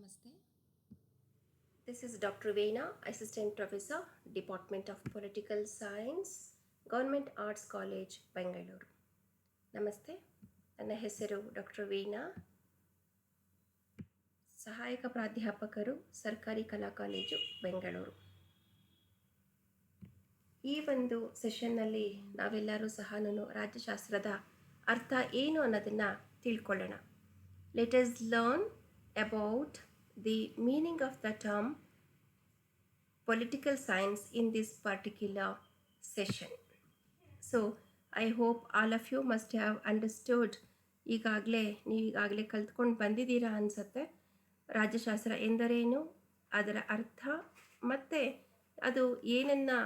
Namaste. This is Dr. Veena, Assistant Professor, Department of Political Science, Government Arts College, Bangalore. ನಮಸ್ತೆ. ನನ್ನ ಹೆಸರು doctor Veena, ಸಹಾಯಕ ಪ್ರಾಧ್ಯಾಪಕರು, ಸರ್ಕಾರಿ ಕಲಾ ಕಾಲೇಜು, ಬೆಂಗಳೂರು. ಈ ಒಂದು ಸೆಷನ್ನಲ್ಲಿ ನಾವೆಲ್ಲರೂ ಸಹ ರಾಜ್ಯಶಾಸ್ತ್ರದ ಅರ್ಥ ಏನು ಅನ್ನೋದನ್ನು ತಿಳ್ಕೊಳ್ಳೋಣ. Let us learn about the meaning of the term political science in this particular session. So I hope all of you must have understood, ನೀವೀಗಾಗಲೇ ಕಲ್ತ್ಕೊಂಡು ಬಂದಿದ್ದೀರಾ ಅನಿಸುತ್ತೆ, ರಾಜ್ಯಶಾಸ್ತ್ರ ಎಂದರೇನು, ಅದರ ಅರ್ಥ ಮತ್ತು ಅದು ಏನನ್ನು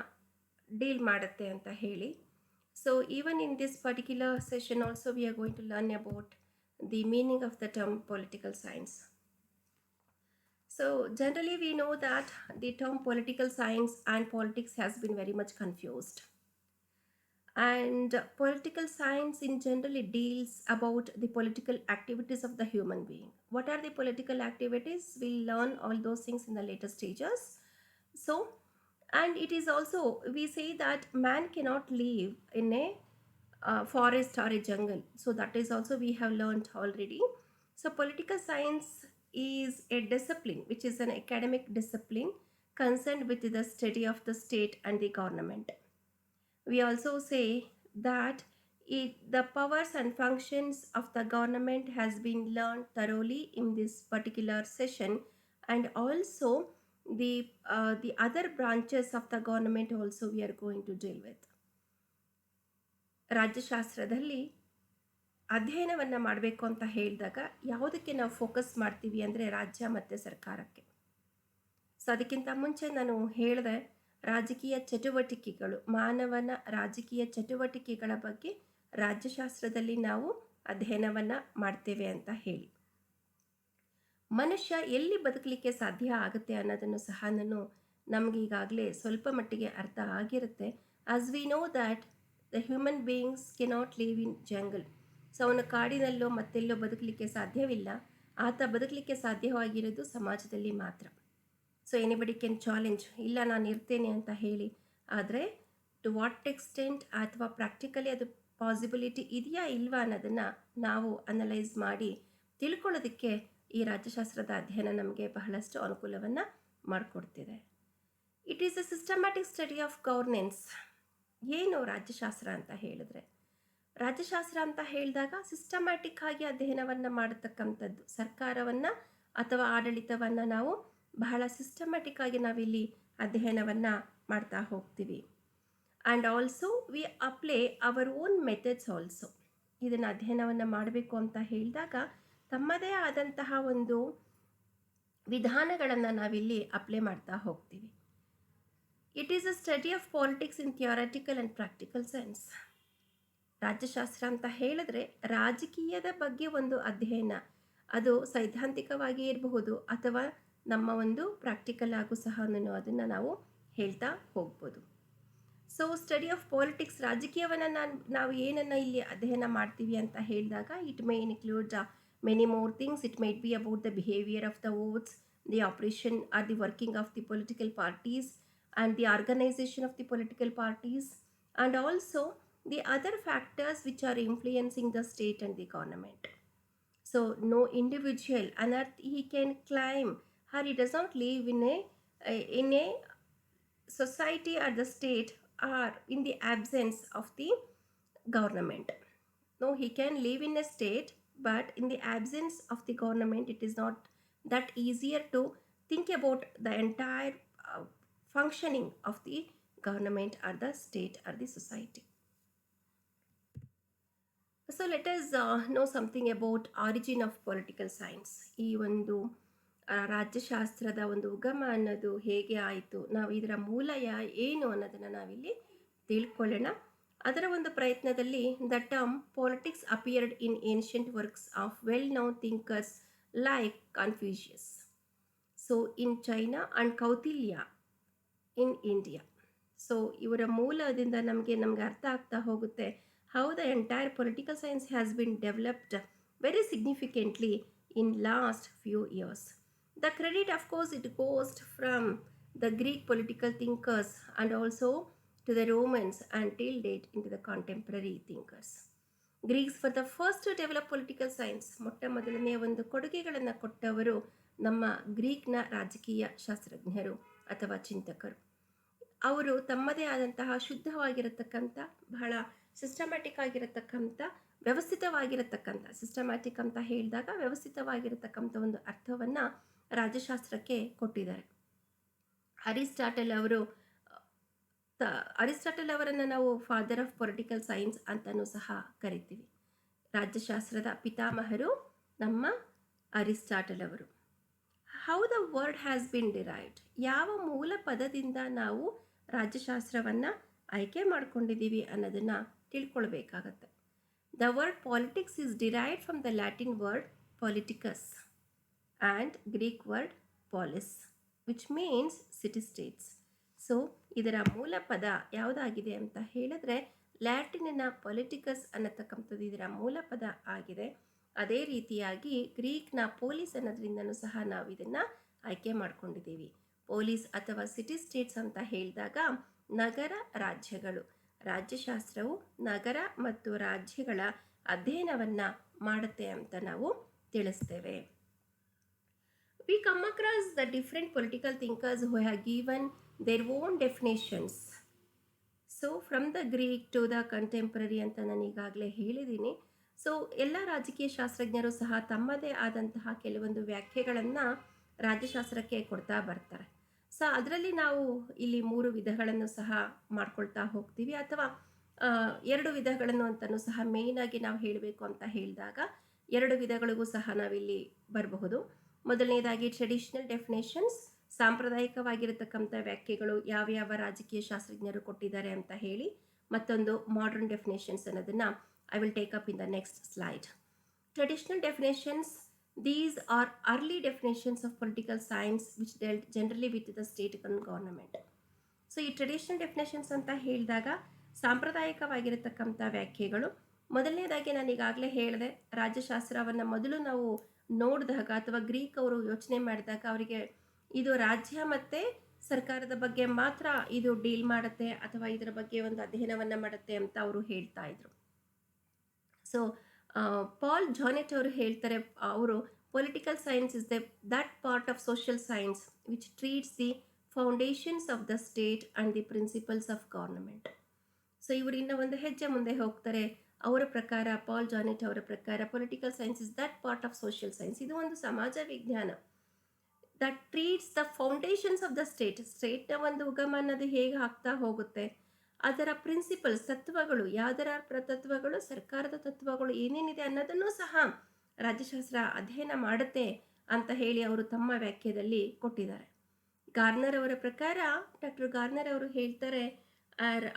ಡೀಲ್ ಮಾಡುತ್ತೆ ಅಂತ ಹೇಳಿ. So even in this particular session also we are going to learn about the meaning of the term political science. So generally we know that the term political science and politics has been very much confused. And political science in general deals about the political activities of the human being. What are the political activities? We'll learn all those things in the later stages. So, and it is also, we say that man cannot live in a forest or a jungle. So that is also we have learned already. So political science is a discipline which is an academic discipline concerned with the study of the state and the government. We also say that the powers and functions of the government has been learned thoroughly in this particular session, and also the other branches of the government also we are going to deal with. ರಾಜ್ಯಶಾಸ್ತ್ರದಲ್ಲಿ ಅಧ್ಯಯನವನ್ನು ಮಾಡಬೇಕು ಅಂತ ಹೇಳಿದಾಗ ಯಾವುದಕ್ಕೆ ನಾವು focus ಮಾಡ್ತೀವಿ ಅಂದರೆ ರಾಜ್ಯ ಮತ್ತು ಸರ್ಕಾರಕ್ಕೆ. ಸೊ ಅದಕ್ಕಿಂತ ಮುಂಚೆ ನಾನು ಹೇಳಿದೆ, ರಾಜಕೀಯ ಚಟುವಟಿಕೆಗಳು, ಮಾನವನ ರಾಜಕೀಯ ಚಟುವಟಿಕೆಗಳ ಬಗ್ಗೆ ರಾಜ್ಯಶಾಸ್ತ್ರದಲ್ಲಿ ನಾವು ಅಧ್ಯಯನವನ್ನು ಮಾಡ್ತೇವೆ ಅಂತ ಹೇಳಿ. ಮನುಷ್ಯ ಎಲ್ಲಿ ಬದುಕಲಿಕ್ಕೆ ಸಾಧ್ಯ ಆಗುತ್ತೆ ಅನ್ನೋದನ್ನು ಸಹ ನಮಗೆ ಈಗಾಗಲೇ ಸ್ವಲ್ಪ ಮಟ್ಟಿಗೆ ಅರ್ಥ ಆಗಿರುತ್ತೆ. As we know that the human beings cannot live in jungle. So ಅವನು ಕಾಡಿನಲ್ಲೋ ಮತ್ತೆಲ್ಲೋ ಬದುಕಲಿಕ್ಕೆ ಸಾಧ್ಯವಿಲ್ಲ. ಆತ ಬದುಕಲಿಕ್ಕೆ ಸಾಧ್ಯವಾಗಿರೋದು ಸಮಾಜದಲ್ಲಿ ಮಾತ್ರ. ಸೊ ಎನಿಬಡಿ ಕ್ಯಾನ್ ಚಾಲೆಂಜ್, ಇಲ್ಲ ನಾನು ಇರ್ತೇನೆ ಅಂತ ಹೇಳಿ. ಆದರೆ ಟು ವಾಟ್ ಎಕ್ಸ್ಟೆಂಟ್ ಅಥವಾ ಪ್ರಾಕ್ಟಿಕಲಿ ಅದು ಪಾಸಿಬಿಲಿಟಿ ಇದೆಯಾ ಇಲ್ವಾ ಅನ್ನೋದನ್ನು ನಾವು ಅನಲೈಸ್ ಮಾಡಿ ತಿಳ್ಕೊಳ್ಳೋದಕ್ಕೆ ಈ ರಾಜ್ಯಶಾಸ್ತ್ರದ ಅಧ್ಯಯನ ನಮಗೆ ಬಹಳಷ್ಟು ಅನುಕೂಲವನ್ನು ಮಾಡಿಕೊಡ್ತಿದೆ. It is a systematic study of governance. ಏನು ರಾಜ್ಯಶಾಸ್ತ್ರ ಅಂತ ಹೇಳಿದ್ರೆ, ರಾಜ್ಯಶಾಸ್ತ್ರ ಅಂತ ಹೇಳಿದಾಗ ಸಿಸ್ಟಮ್ಯಾಟಿಕ್ ಆಗಿ ಅಧ್ಯಯನವನ್ನು ಮಾಡತಕ್ಕಂಥದ್ದು. ಸರ್ಕಾರವನ್ನು ಅಥವಾ ಆಡಳಿತವನ್ನು ನಾವು ಬಹಳ ಸಿಸ್ಟಮ್ಯಾಟಿಕ್ ಆಗಿ ನಾವಿಲ್ಲಿ ಅಧ್ಯಯನವನ್ನು ಮಾಡ್ತಾ ಹೋಗ್ತೀವಿ. And also we apply our own methods also. ಇದನ್ನು ಅಧ್ಯಯನವನ್ನು ಮಾಡಬೇಕು ಅಂತ ಹೇಳಿದಾಗ ತಮ್ಮದೇ ಆದಂತಹ ಒಂದು ವಿಧಾನಗಳನ್ನು ನಾವಿಲ್ಲಿ ಅಪ್ಲೈ ಮಾಡ್ತಾ ಹೋಗ್ತೀವಿ. It is a study of politics in theoretical and practical sense. ರಾಜ್ಯಶಾಸ್ತ್ರ ಅಂತ ಹೇಳಿದ್ರೆ ರಾಜಕೀಯದ ಬಗ್ಗೆ ಒಂದು ಅಧ್ಯಯನ, ಅದು ಸೈದ್ಧಾಂತಿಕವಾಗಿ ಇರಬಹುದು ಅಥವಾ ನಮ್ಮ ಒಂದು ಪ್ರಾಕ್ಟಿಕಲ್ ಆಗು ಸಹ ಅದನ್ನು ನಾವು ಹೇಳ್ತಾ ಹೋಗ್ಬೋದು. ಸೊ ಸ್ಟಡಿ ಆಫ್ ಪಾಲಿಟಿಕ್ಸ್, ರಾಜಕೀಯವನ್ನು ನಾವು ಏನನ್ನು ಇಲ್ಲಿ ಅಧ್ಯಯನ ಮಾಡ್ತೀವಿ ಅಂತ ಹೇಳಿದಾಗ it may include many more things. It might be about the behaviour of the votes, the operation or the working of the political parties and the organisation of the political parties, and also the other factors which are influencing the state and the government. So no individual on earth he can claim, or he does not live in a society or the state or in the absence of the government. No, he can live in a state, but in the absence of the government it is not that easier to think about the entire functioning of the government or the state or the society. So let us know something about origin of political science. ಈ ಒಂದು ರಾಜ್ಯಶಾಸ್ತ್ರದ ಒಂದು ಉಗಮ ಅನ್ನೋದು ಹೇಗೆ ಆಯಿತು, ನಾವು ಇದರ ಮೂಲ ಏನು ಅನ್ನೋದನ್ನು ನಾವಿಲ್ಲಿ ತಿಳ್ಕೊಳ್ಳೋಣ. ಅದರ ಒಂದು ಪ್ರಯತ್ನದಲ್ಲಿ the term politics appeared in ancient works of well known thinkers like Confucius, so in China and Kautilya in India. So ಇವರ ಮೂಲದಿಂದ ನಮಗೆ ಅರ್ಥ ಆಗ್ತಾ ಹೋಗುತ್ತೆ how the entire political science has been developed very significantly in last few years. The credit, of course, it goes from the Greek political thinkers and also to the Romans until date into the contemporary thinkers. Greeks for the first to develop political science, ಮೊಟ್ಟ ಮೊದಲನೆಯ ಒಂದು ಕೊಡುಗೆಗಳನ್ನು ಕೊಟ್ಟವರು ನಮ್ಮ ಗ್ರೀಕ್ನ ರಾಜಕೀಯ ಶಾಸ್ತ್ರಜ್ಞರು ಅಥವಾ ಚಿಂತಕರು. ಅವರು ತಮ್ಮದೇ ಆದಂತಹ ಶುದ್ಧವಾಗಿರತಕ್ಕಂಥ, ಬಹಳ ಸಿಸ್ಟಮ್ಯಾಟಿಕ್ ಆಗಿರತಕ್ಕಂಥ, ವ್ಯವಸ್ಥಿತವಾಗಿರತಕ್ಕಂಥ, ಸಿಸ್ಟಮ್ಯಾಟಿಕ್ ಅಂತ ಹೇಳಿದಾಗ ವ್ಯವಸ್ಥಿತವಾಗಿರತಕ್ಕಂಥ ಒಂದು ಅರ್ಥವನ್ನು ರಾಜ್ಯಶಾಸ್ತ್ರಕ್ಕೆ ಕೊಟ್ಟಿದ್ದಾರೆ. ಅರಿಸ್ಟಾಟಲ್ ಅವರನ್ನು ನಾವು ಫಾದರ್ ಆಫ್ ಪೊಲಿಟಿಕಲ್ ಸೈನ್ಸ್ ಅಂತಲೂ ಸಹ ಕರಿತೀವಿ. ರಾಜ್ಯಶಾಸ್ತ್ರದ ಪಿತಾಮಹರು ನಮ್ಮ ಅರಿಸ್ಟಾಟಲ್ ಅವರು. How the word has been derived, ಯಾವ ಮೂಲ ಪದದಿಂದ ನಾವು ರಾಜ್ಯಶಾಸ್ತ್ರವನ್ನು ಆಯ್ಕೆ ಮಾಡ್ಕೊಂಡಿದ್ದೀವಿ ಅನ್ನೋದನ್ನು ತಿಳ್ಕೊಳ್ಬೇಕಾಗತ್ತೆ. The word politics is derived from the Latin word politicus and Greek word polis which means city states. So ಇದರ ಮೂಲ ಪದ ಯಾವುದಾಗಿದೆ ಅಂತ ಹೇಳಿದ್ರೆ ಲ್ಯಾಟಿನಿನ ಪೊಲಿಟಿಕಸ್ ಅನ್ನತಕ್ಕಂಥದ್ದು ಇದರ ಮೂಲ ಪದ ಆಗಿದೆ. ಅದೇ ರೀತಿಯಾಗಿ ಗ್ರೀಕ್ನ ಪೋಲಿಸ್ ಅನ್ನೋದ್ರಿಂದನೂ ಸಹ ನಾವು ಇದನ್ನು ಆಯ್ಕೆ ಮಾಡ್ಕೊಂಡಿದ್ದೀವಿ. ಪೋಲಿಸ್ ಅಥವಾ ಸಿಟಿ ಸ್ಟೇಟ್ಸ್ ಅಂತ ಹೇಳಿದಾಗ ನಗರ ರಾಜ್ಯಗಳು. ರಾಜ್ಯಶಾಸ್ತ್ರವು ನಗರ ಮತ್ತು ರಾಜ್ಯಗಳ ಅಧ್ಯಯನವನ್ನು ಮಾಡುತ್ತೆ ಅಂತ ನಾವು ತಿಳಿಸ್ತೇವೆ. We come across the different political thinkers who have given their own definitions. So from the Greek to the contemporary ಅಂತ ನಾನು ಈಗಾಗಲೇ ಹೇಳಿದ್ದೀನಿ. ಸೊ ಎಲ್ಲ ರಾಜಕೀಯ ಶಾಸ್ತ್ರಜ್ಞರು ಸಹ ತಮ್ಮದೇ ಆದಂತಹ ಕೆಲವೊಂದು ವ್ಯಾಖ್ಯೆಗಳನ್ನು ರಾಜ್ಯಶಾಸ್ತ್ರಕ್ಕೆ ಕೊಡ್ತಾ ಬರ್ತಾರೆ. ಸೊ ಅದರಲ್ಲಿ ನಾವು ಇಲ್ಲಿ 3 ವಿಧಗಳನ್ನು ಸಹ ಮಾಡ್ಕೊಳ್ತಾ ಹೋಗ್ತೀವಿ, ಅಥವಾ 2 ವಿಧಗಳನ್ನು ಅಂತಲೂ ಸಹ ಮೇಯ್ನಾಗಿ ನಾವು ಹೇಳಬೇಕು ಅಂತ ಹೇಳಿದಾಗ 2 ವಿಧಗಳಿಗೂ ಸಹ ನಾವಿಲ್ಲಿ ಬರಬಹುದು. ಮೊದಲನೇದಾಗಿ ಟ್ರೆಡಿಷನಲ್ ಡೆಫಿನೇಷನ್ಸ್, ಸಾಂಪ್ರದಾಯಿಕವಾಗಿರತಕ್ಕಂಥ ವ್ಯಾಖ್ಯೆಗಳು ಯಾವ್ಯಾವ ರಾಜಕೀಯ ಶಾಸ್ತ್ರಜ್ಞರು ಕೊಟ್ಟಿದ್ದಾರೆ ಅಂತ ಹೇಳಿ. ಮತ್ತೊಂದು ಮಾಡರ್ನ್ ಡೆಫಿನೇಷನ್ಸ್ ಅನ್ನೋದನ್ನು I will take up in the next slide. Traditional definitions, these are early definitions of political science which dealt generally with the state and government. So ಈ ಟ್ರೆಡಿಷನಲ್ ಡೆಫಿನೇಷನ್ಸ್ ಅಂತ ಹೇಳಿದಾಗ ಸಾಂಪ್ರದಾಯಿಕವಾಗಿರತಕ್ಕಂಥ ವ್ಯಾಖ್ಯೆಗಳು. ಮೊದಲನೇದಾಗಿ ನಾನು ಈಗಾಗಲೇ ಹೇಳಿದೆ, ರಾಜ್ಯಶಾಸ್ತ್ರವನ್ನು ಮೊದಲು ನಾವು ನೋಡಿದಾಗ ಅಥವಾ ಗ್ರೀಕ್ ಅವರು ಯೋಚನೆ ಮಾಡಿದಾಗ ಅವರಿಗೆ ಇದು ರಾಜ್ಯ ಮತ್ತು ಸರ್ಕಾರದ ಬಗ್ಗೆ ಮಾತ್ರ ಇದು ಡೀಲ್ ಮಾಡುತ್ತೆ ಅಥವಾ ಇದರ ಬಗ್ಗೆ ಒಂದು ಅಧ್ಯಯನವನ್ನು ಮಾಡುತ್ತೆ ಅಂತ ಅವರು ಹೇಳ್ತಾ ಇದ್ರು. ಸೊ ಪಾಲ್ ಜಾನೆಟ್ ಅವರು ಹೇಳ್ತಾರೆ, ಅವರು political science is that part of social science which treats the foundations of the state and the principles of government. So ಇವರು ಇನ್ನೂ ಒಂದು ಹೆಜ್ಜೆ ಮುಂದೆ ಹೋಗ್ತಾರೆ. ಅವರ ಪ್ರಕಾರ, ಪಾಲ್ ಜಾನೆಟ್ ಅವರ ಪ್ರಕಾರ, political science is that part of social science, ಇದು ಒಂದು ಸಮಾಜ ವಿಜ್ಞಾನ that treats the foundations of the ಸ್ಟೇಟ್ನ ಒಂದು ಉಗಮ ಅನ್ನೋದು ಹೇಗೆ ಆಗ್ತಾ ಹೋಗುತ್ತೆ, ಅದರ ಪ್ರಿನ್ಸಿಪಲ್ಸ್, ತತ್ವಗಳು, ಯಾವುದರ ತತ್ವಗಳು, ಸರ್ಕಾರದ ತತ್ವಗಳು ಏನೇನಿದೆ ಅನ್ನೋದನ್ನು ಸಹ ರಾಜ್ಯಶಾಸ್ತ್ರ ಅಧ್ಯಯನ ಮಾಡುತ್ತೆ ಅಂತ ಹೇಳಿ ಅವರು ತಮ್ಮ ವ್ಯಾಖ್ಯೆಯಲ್ಲಿ ಕೊಟ್ಟಿದ್ದಾರೆ. ಗಾರ್ನರ್ ಅವರ ಪ್ರಕಾರ, ಡಾಕ್ಟರ್ ಗಾರ್ನರ್ ಅವರು ಹೇಳ್ತಾರೆ,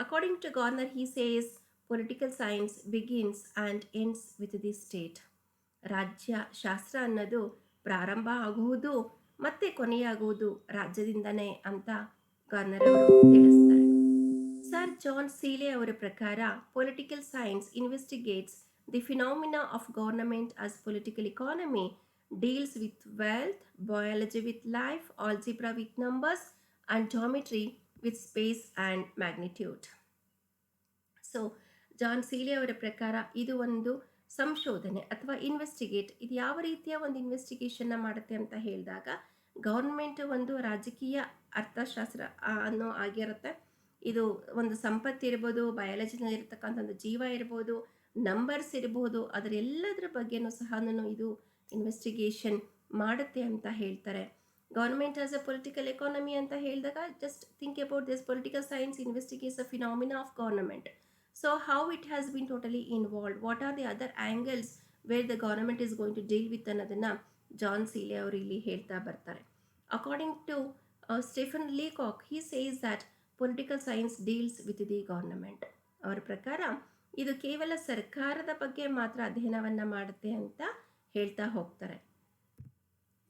according to Garner he says political science begins and ends with the state. ರಾಜ್ಯಶಾಸ್ತ್ರ ಅನ್ನೋದು ಪ್ರಾರಂಭ ಆಗುವುದು ಮತ್ತು ಕೊನೆಯಾಗುವುದು ರಾಜ್ಯದಿಂದನೇ ಅಂತ ಗಾರ್ನರ್ ಅವರು ತಿಳಿಸ್ತಾರೆ. ಸರ್ ಜಾನ್ ಸೀಲೆ ಅವರ ಪ್ರಕಾರ political science investigates the phenomena of government as political economy, deals with wealth, biology with life, algebra with numbers and geometry with space and magnitude. So John Seeley ಅವರ ಪ್ರಕಾರ ಇದು ಒಂದು ಸಂಶೋಧನೆ ಅಥವಾ investigate. ಇದು ಯಾವ ರೀತಿಯ ಒಂದು ಇನ್ವೆಸ್ಟಿಗೇಷನ್ನ ಮಾಡುತ್ತೆ ಅಂತ ಹೇಳಿದಾಗ, ಗೌರ್ಮೆಂಟ್ ಒಂದು ರಾಜಕೀಯ ಅರ್ಥಶಾಸ್ತ್ರ ಅನ್ನೋ ಆಗಿರುತ್ತೆ. ಇದು ಒಂದು ಸಂಪತ್ತು ಇರ್ಬೋದು, ಬಯಾಲಜಿನಲ್ಲಿ ಇರತಕ್ಕಂಥ ಒಂದು ಜೀವ ಇರ್ಬೋದು, ನಂಬರ್ಸ್ ಇರ್ಬೋದು, ಅದರೆಲ್ಲದರ ಬಗ್ಗೆನೂ ಸಹ ಇದು ಇನ್ವೆಸ್ಟಿಗೇಷನ್ ಮಾಡುತ್ತೆ ಅಂತ ಹೇಳ್ತಾರೆ. Government as a political economy ಅಂತ ಹೇಳಿದಾಗ, just think about this, political science investigates a phenomena of government. So how it has been totally involved, what are the other angles where the government is going to deal with ಅನ್ನೋದನ್ನು ಜಾನ್ ಸೀಲೆ ಅವರು ಇಲ್ಲಿ ಹೇಳ್ತಾ ಬರ್ತಾರೆ. According to Stephen Leacock, he says that political science deals with the government. ಅವರ ಪ್ರಕಾರ ಇದು ಕೇವಲ ಸರ್ಕಾರದ ಬಗ್ಗೆ ಮಾತ್ರ ಅಧ್ಯಯನವನ್ನು ಮಾಡುತ್ತೆ ಅಂತ ಹೇಳ್ತಾ ಹೋಗ್ತಾರೆ.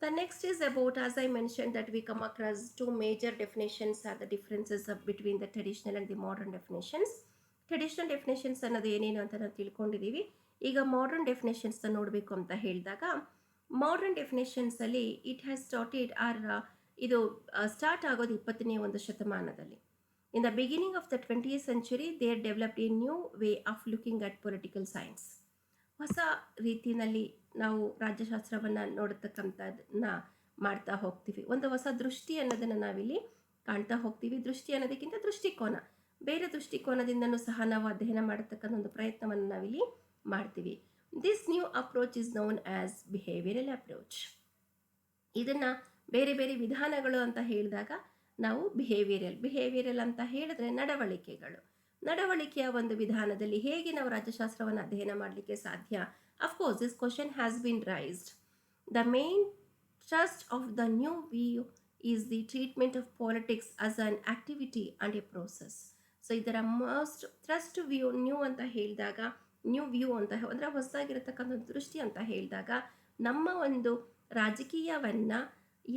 The next is about, as I mentioned, that we come across 2 major definitions are the differences between the traditional and the modern definitions. Traditional definitions ಅನ್ನೋದು ಏನೇನು ಅಂತ ನಾವು ತಿಳ್ಕೊಂಡಿದ್ದೀವಿ. ಈಗ ಮಾಡರ್ನ್ ಡೆಫಿನೇಷನ್ಸ್ನ ನೋಡಬೇಕು ಅಂತ ಹೇಳಿದಾಗ, ಮಾಡರ್ನ್ ಡೆಫಿನೇಷನ್ಸಲ್ಲಿ ಇಟ್ ಹ್ಯಾಸ್ ಸ್ಟಾರ್ಟೆಡ್ ಇದು ಸ್ಟಾರ್ಟ್ ಆಗೋದು 20ನೇ ಒಂದು ಶತಮಾನದಲ್ಲಿ. In the beginning of the 20th century they developed A new way of looking at political science. ಹೊಸ ರೀತಿಯಲ್ಲಿ ನಾವು ರಾಜ್ಯಶಾಸ್ತ್ರವನ್ನು ನೋಡತಕ್ಕಂಥದ್ದನ್ನ ಮಾಡ್ತಾ ಹೋಗ್ತೀವಿ. ಒಂದು ಹೊಸ ದೃಷ್ಟಿ ಅನ್ನೋದನ್ನು ನಾವಿಲ್ಲಿ ಕಾಣ್ತಾ ಹೋಗ್ತೀವಿ. ದೃಷ್ಟಿ ಅನ್ನೋದಕ್ಕಿಂತ ದೃಷ್ಟಿಕೋನ, ಬೇರೆ ದೃಷ್ಟಿಕೋನದಿಂದನೂ ಸಹ ನಾವು ಅಧ್ಯಯನ ಮಾಡತಕ್ಕಂಥ ಒಂದು ಪ್ರಯತ್ನವನ್ನು ನಾವಿಲ್ಲಿ ಮಾಡ್ತೀವಿ. This new approach is known as behavioural approach. ಇದನ್ನು ಬೇರೆ ಬೇರೆ ವಿಧಾನಗಳು ಅಂತ ಹೇಳಿದಾಗ ನಾವು ಬಿಹೇವಿಯರಲ್ ಅಂತ ಹೇಳಿದ್ರೆ ನಡವಳಿಕೆಯ ಒಂದು ವಿಧಾನದಲ್ಲಿ ಹೇಗೆ ನಾವು ರಾಜ್ಯಶಾಸ್ತ್ರವನ್ನು ಅಧ್ಯಯನ ಮಾಡಲಿಕ್ಕೆ ಸಾಧ್ಯ? Of course this question has been raised. The main thrust of the new view is the treatment of politics as an activity and a process. So ಇದರ ಮೋಸ್ಟ್ ಥ್ರಸ್ಟ್ ವ್ಯೂ ನ್ಯೂ ಅಂತ ಹೇಳಿದಾಗ, ನ್ಯೂ ವ್ಯೂ ಅಂತ ಅಂದರೆ ಹೊಸದಾಗಿರತಕ್ಕಂಥ ದೃಷ್ಟಿ ಅಂತ ಹೇಳಿದಾಗ, ನಮ್ಮ ಒಂದು ರಾಜಕೀಯವನ್ನು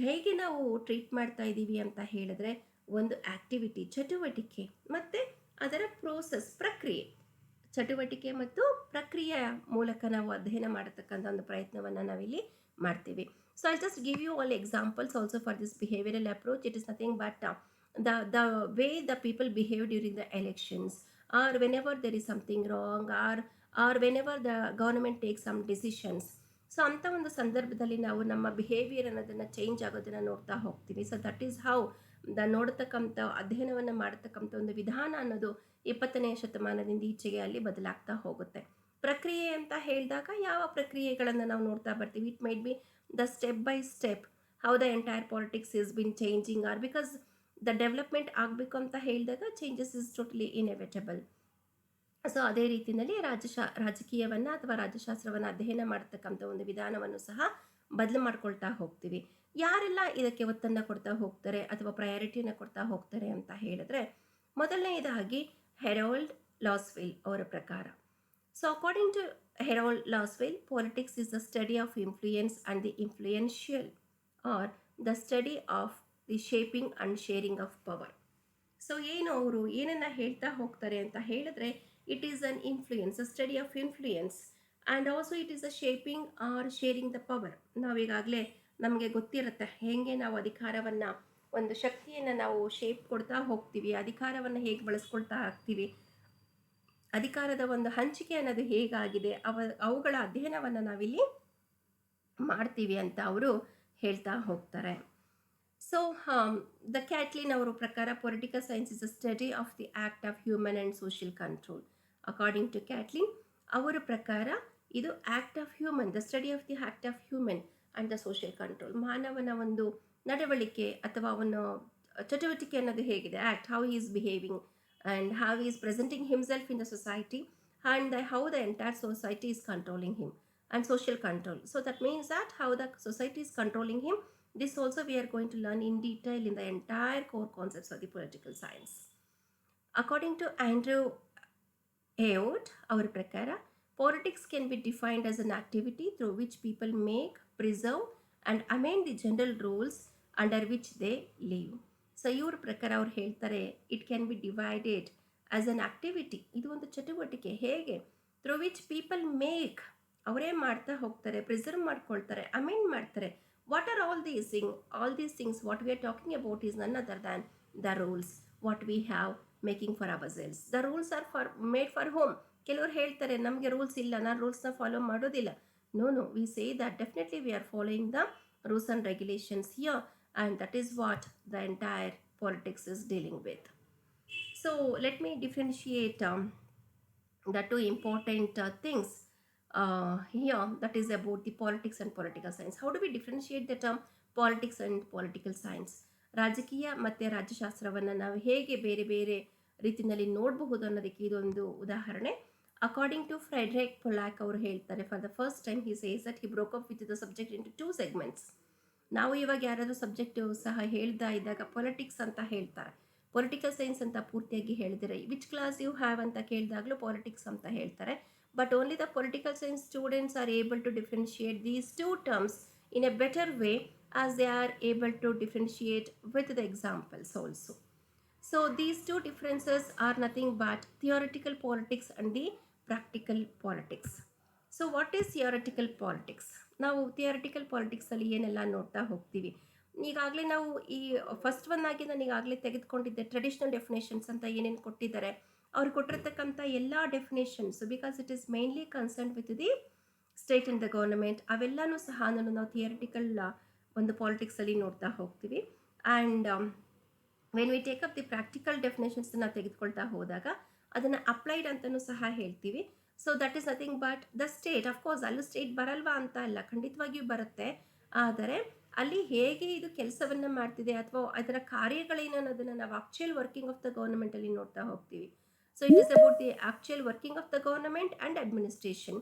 ಹೇಗೆ ನಾವು ಟ್ರೀಟ್ ಮಾಡ್ತಾ ಇದ್ದೀವಿ ಅಂತ ಹೇಳಿದ್ರೆ ಒಂದು ಆ್ಯಕ್ಟಿವಿಟಿ, ಚಟುವಟಿಕೆ, ಮತ್ತು ಅದರ ಪ್ರೋಸೆಸ್, ಪ್ರಕ್ರಿಯೆ, ಚಟುವಟಿಕೆ ಮತ್ತು ಪ್ರಕ್ರಿಯೆಯ ಮೂಲಕ ನಾವು ಅಧ್ಯಯನ ಮಾಡತಕ್ಕಂಥ ಒಂದು ಪ್ರಯತ್ನವನ್ನು ನಾವಿಲ್ಲಿ ಮಾಡ್ತೀವಿ. So I'll just give you all examples also for this behavioral approach. It is nothing but the way the people behave during the elections, or whenever there is something wrong, or whenever the government takes some decisions. So ಅಂಥ ಒಂದು ಸಂದರ್ಭದಲ್ಲಿ ನಾವು ನಮ್ಮ behaviour ಅನ್ನೋದನ್ನು change ಆಗೋದನ್ನು ನೋಡ್ತಾ ಹೋಗ್ತೀವಿ. So that is how ನೋಡತಕ್ಕಂಥ ಅಧ್ಯಯನವನ್ನು ಮಾಡತಕ್ಕಂಥ ಒಂದು ವಿಧಾನ ಅನ್ನೋದು 20ನೇ ಶತಮಾನದಿಂದ ಈಚೆಗೆ ಅಲ್ಲಿ ಬದಲಾಗ್ತಾ ಹೋಗುತ್ತೆ. ಪ್ರಕ್ರಿಯೆ ಅಂತ ಹೇಳಿದಾಗ ಯಾವ ಪ್ರಕ್ರಿಯೆಗಳನ್ನು ನಾವು ನೋಡ್ತಾ ಬರ್ತೀವಿ? It might B the step by step how the entire politics is been changing, or because the development ಆಗಬೇಕು ಅಂತ ಹೇಳಿದಾಗ changes is totally inevitable. So ಅದೇ ರೀತಿಯಲ್ಲಿ ರಾಜಕೀಯವನ್ನು ಅಥವಾ ರಾಜ್ಯಶಾಸ್ತ್ರವನ್ನು ಅಧ್ಯಯನ ಮಾಡತಕ್ಕಂಥ ಒಂದು ವಿಧಾನವನ್ನು ಸಹ ಬದಲು ಮಾಡ್ಕೊಳ್ತಾ ಹೋಗ್ತೀವಿ. ಯಾರೆಲ್ಲ ಇದಕ್ಕೆ ಒತ್ತನ್ನು ಕೊಡ್ತಾ ಹೋಗ್ತಾರೆ ಅಥವಾ ಪ್ರಯಾರಿಟಿಯನ್ನು ಕೊಡ್ತಾ ಹೋಗ್ತಾರೆ ಅಂತ ಹೇಳಿದ್ರೆ, ಮೊದಲನೆಯದಾಗಿ ಹೆರಾಲ್ಡ್ ಲಾಸ್ವೆಲ್ ಅವರ ಪ್ರಕಾರ. So according to Harold Laswell, politics is the study of influence and the influential, or the study of the shaping and sharing of power. So ಏನು ಅವರು ಏನನ್ನು ಹೇಳ್ತಾ ಹೋಗ್ತಾರೆ ಅಂತ ಹೇಳಿದ್ರೆ, it is an influence, a study of influence, and also it is a shaping or sharing the power. ನಾವೀಗಾಗಲೇ ನಮಗೆ ಗೊತ್ತಿರುತ್ತೆ ಹೇಗೆ ನಾವು ಅಧಿಕಾರವನ್ನು, ಒಂದು ಶಕ್ತಿಯನ್ನು ನಾವು ಶೇಪ್ ಕೊಡ್ತಾ ಹೋಗ್ತೀವಿ, ಅಧಿಕಾರವನ್ನು ಹೇಗೆ ಬಳಸ್ಕೊಳ್ತಾ ಆಗ್ತೀವಿ, ಅಧಿಕಾರದ ಒಂದು ಹಂಚಿಕೆ ಅನ್ನೋದು ಹೇಗಾಗಿದೆ, ಅವುಗಳ ಅಧ್ಯಯನವನ್ನು ನಾವಿಲ್ಲಿ ಮಾಡ್ತೀವಿ ಅಂತ ಅವರು ಹೇಳ್ತಾ ಹೋಗ್ತಾರೆ. ಸೊ ದ ಕ್ಯಾಟ್ಲಿನ್ ಅವರ ಪ್ರಕಾರ political science is a study of the act of human and social control. According to Catlin ಅವರ ಪ್ರಕಾರ ಇದು act of human, the study of the act of human and the social control. ಮಾನವನ ಒಂದು ನಡವಳಿಕೆ ಅಥವಾ ಅವನ ಚಟುವಟಿಕೆ ಅನ್ನೋದು ಹೇಗಿದೆ, act, how he is behaving and how he is presenting himself in the society, and how the entire society is controlling him, and social control. So that means that how the society is controlling him, this also we are going to learn in detail in the entire core concepts of the political science. According to Andrew Ayotte, our prakara, politics can be defined as an activity through which people make, preserve and amend the general rules under which they live. So ಇವ್ರ ಪ್ರಕಾರ ಅವ್ರು ಹೇಳ್ತಾರೆ, it can be divided as an activity, ಇದು ಒಂದು ಚಟುವಟಿಕೆ, ಹೇಗೆ through which people make, ಅವರೇ ಮಾಡ್ತಾ ಹೋಗ್ತಾರೆ, ಪ್ರಿಸರ್ವ್ ಮಾಡ್ಕೊಳ್ತಾರೆ, ಅಮೆಂಡ್ ಮಾಡ್ತಾರೆ. What are all these things what we are talking about is none other than the rules what we have making for ourselves. The rules are made for whom. ಕೆಲವರು ಹೇಳ್ತಾರೆ ನಮಗೆ rules ಇಲ್ಲ, ನಾನು ರೂಲ್ಸ್ನ follow ಮಾಡೋದಿಲ್ಲ. No, we say that definitely we are following the rules and regulations here, and that is what the entire politics is dealing with. So let me differentiate the two important things here, that is about the politics and political science. How do we differentiate the term politics and political science? ರಾಜಕೀಯ ಮತ್ತು ರಾಜ್ಯಶಾಸ್ತ್ರವನ್ನು ನಾವು ಹೇಗೆ ಬೇರೆ ಬೇರೆ ರೀತಿಯಲ್ಲಿ ನೋಡಬಹುದು ಅನ್ನೋದಕ್ಕೆ ಇದೊಂದು ಉದಾಹರಣೆ. ಅಕಾರ್ಡಿಂಗ್ ಟು ಫ್ರೆಡ್ರಿಕ್ ಪೊಲಾಕ್ ಅವರು ಹೇಳ್ತಾರೆ, for the first time he says that he broke up with the subject into 2 segments. ನಾವು ಇವಾಗ ಯಾರಾದರೂ ಸಬ್ಜೆಕ್ಟು ಸಹ ಹೇಳ್ತಾ ಇದ್ದಾಗ ಪೊಲಿಟಿಕ್ಸ್ ಅಂತ ಹೇಳ್ತಾರೆ, ಪೊಲಿಟಿಕಲ್ ಸೈನ್ಸ್ ಅಂತ ಪೂರ್ತಿಯಾಗಿ ಹೇಳಿದರೆ, ವಿಚ್ ಕ್ಲಾಸ್ ಯು ಹ್ಯಾವ್ ಅಂತ ಕೇಳಿದಾಗಲೂ ಪಾಲಿಟಿಕ್ಸ್ ಅಂತ ಹೇಳ್ತಾರೆ. But only the political science students are able to differentiate these 2 terms in a better way as they are able to differentiate with the examples also. So these 2 differences are nothing but theoretical politics and the practical politics. So what is theoretical politics? ನಾವು theoretical ಪಾಲಿಟಿಕ್ಸಲ್ಲಿ ಏನೆಲ್ಲ ನೋಡ್ತಾ ಹೋಗ್ತೀವಿ. ಈಗಾಗಲೇ ನಾವು ಈ first one ಆಗಿ ನಾನು ಈಗಾಗಲೇ ತೆಗೆದುಕೊಂಡಿದ್ದೆ ಟ್ರೆಡಿಷನಲ್ ಡೆಫಿನೇಷನ್ಸ್ ಅಂತ ಏನೇನು ಕೊಟ್ಟಿದ್ದಾರೆ, ಅವ್ರು ಕೊಟ್ಟಿರ್ತಕ್ಕಂಥ ಎಲ್ಲ definitions, because it is mainly concern with the state and the government, ಅವೆಲ್ಲನೂ ಸಹ ನಾವು ಥಿಯರಿಟಿಕಲ್ ಒಂದು ಪಾಲಿಟಿಕ್ಸಲ್ಲಿ ನೋಡ್ತಾ ಹೋಗ್ತೀವಿ. And when we take up the practical ಡೆಫಿನೇಷನ್ಸ್ನ ತೆಗೆದುಕೊಳ್ತಾ ಹೋದಾಗ ಅದನ್ನು ಅಪ್ಲೈಡ್ ಅಂತಲೂ ಸಹ ಹೇಳ್ತೀವಿ. So that is nothing but the state, of course ಅಲ್ಲೂ ಸ್ಟೇಟ್ ಬರಲ್ವಾ ಅಂತ ಅಲ್ಲ, ಖಂಡಿತವಾಗಿಯೂ ಬರುತ್ತೆ. ಆದರೆ ಅಲ್ಲಿ ಹೇಗೆ ಇದು ಕೆಲಸವನ್ನು ಮಾಡ್ತಿದೆ ಅಥವಾ ಅದರ ಕಾರ್ಯಗಳೇನು ಅನ್ನೋದನ್ನು ನಾವು ಆಕ್ಚುಯಲ್ ವರ್ಕಿಂಗ್ ಆಫ್ ದ ಗೌರ್ಮೆಂಟಲ್ಲಿ ನೋಡ್ತಾ ಹೋಗ್ತೀವಿ. So it is about the actual working of the government and administration,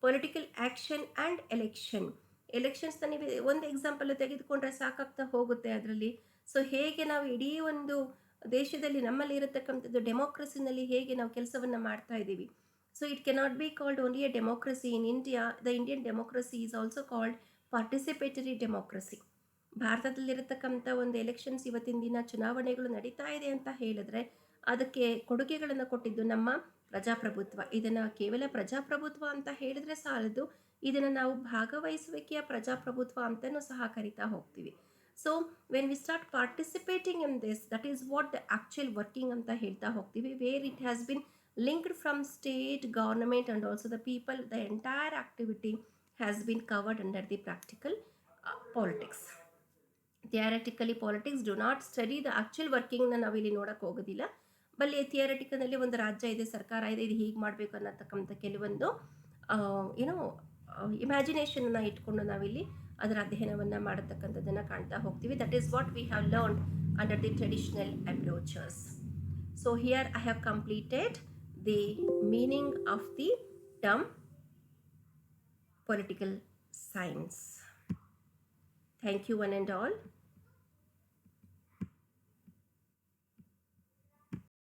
political action and election. ಎಲೆಕ್ಷನ್ಸ್ನ ನೀವು ಒಂದು ಎಕ್ಸಾಂಪಲ್ ತೆಗೆದುಕೊಂಡ್ರೆ ಸಾಕಾಗ್ತಾ ಹೋಗುತ್ತೆ ಅದರಲ್ಲಿ. ಸೊ ಹೇಗೆ ನಾವು ಇಡೀ ಒಂದು ದೇಶದಲ್ಲಿ ನಮ್ಮಲ್ಲಿ ಇರತಕ್ಕಂಥದ್ದು ಡೆಮೋಕ್ರಸಿನಲ್ಲಿ ಹೇಗೆ ನಾವು ಕೆಲಸವನ್ನು ಮಾಡ್ತಾ ಇದ್ದೀವಿ. So it cannot be called only a democracy in India, the Indian democracy is also called participatory democracy. ಭಾರತದಲ್ಲಿರತಕ್ಕಂಥ ಒಂದು ಎಲೆಕ್ಷನ್ಸ್, ಇವತ್ತಿನ ದಿನ ಚುನಾವಣೆಗಳು ನಡೀತಾ ಇದೆ ಅಂತ ಹೇಳಿದ್ರೆ ಅದಕ್ಕೆ ಕೊಡುಗೆಗಳನ್ನು ಕೊಟ್ಟಿದ್ದು ನಮ್ಮ ಪ್ರಜಾಪ್ರಭುತ್ವ. ಇದನ್ನು ಕೇವಲ ಪ್ರಜಾಪ್ರಭುತ್ವ ಅಂತ ಹೇಳಿದ್ರೆ ಸಾಲದು, ಇದನ್ನು ನಾವು ಭಾಗವಹಿಸುವಿಕೆಯ ಪ್ರಜಾಪ್ರಭುತ್ವ ಅಂತಲೂ ಸಹ ಕರಿತಾ ಹೋಗ್ತೀವಿ. So when we start participating in this, that is what the actual working ಅಂತ ಹೇಳ್ತಾ ಹೋಗ್ತೀವಿ, where it has been linked from state, government and also the people. The entire activity has been covered under the practical politics. Theoretically politics do not study the actual working ನ ನಾವಿಲ್ಲಿ ನೋಡಕ್ಕೆ ಹೋಗೋದಿಲ್ಲ. ಬಲ್ಲಿ ಥಿಯರಿಟಿಕನಲ್ಲಿ ಒಂದು ರಾಜ್ಯ ಇದೆ, ಸರ್ಕಾರ ಇದೆ, ಇದು ಹೀಗೆ ಮಾಡಬೇಕು ಅನ್ನತಕ್ಕಂಥ ಕೆಲವೊಂದು ಏನೋ ಇಮ್ಯಾಜಿನೇಷನ್ನ ಇಟ್ಕೊಂಡು ನಾವಿಲ್ಲಿ ಅದರ ಅಧ್ಯಯನವನ್ನು ಮಾಡತಕ್ಕಂಥದ್ದನ್ನು ಕಾಣ್ತಾ ಹೋಗ್ತೀವಿ. That is what we have learned under the traditional approaches. So here I have completed the meaning of the term political science. Thank you one and all.